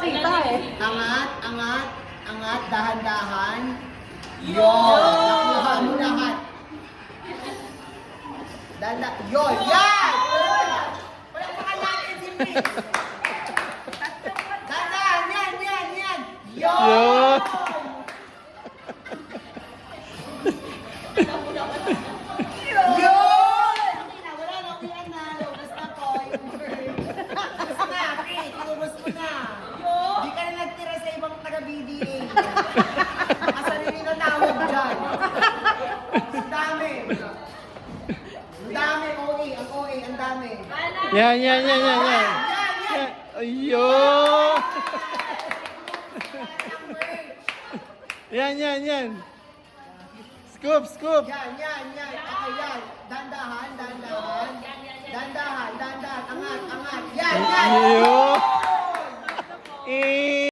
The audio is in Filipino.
Angat, angat, angat, dahan-dahan. Yun! Nakuha mo lahat. Yun! Yan! Wala pa ka natin si Prince. Dahan-dahan! Yan! Yan! Yan! Yun! Yun! Wala na, uwian na. Lubos na po. Lubos na, Prince. Lubos mo na. Hindi ka na nagtira sa ibang taga-BDA. Kasarili na tawag dyan. Ang dami. Ang dami, OA. Ang OA, ang dami. Yan. Ayun! Yan. Scoop. Yan. Okay, yan. Dandahan. Dandahan. Angat. Yan. Ayun!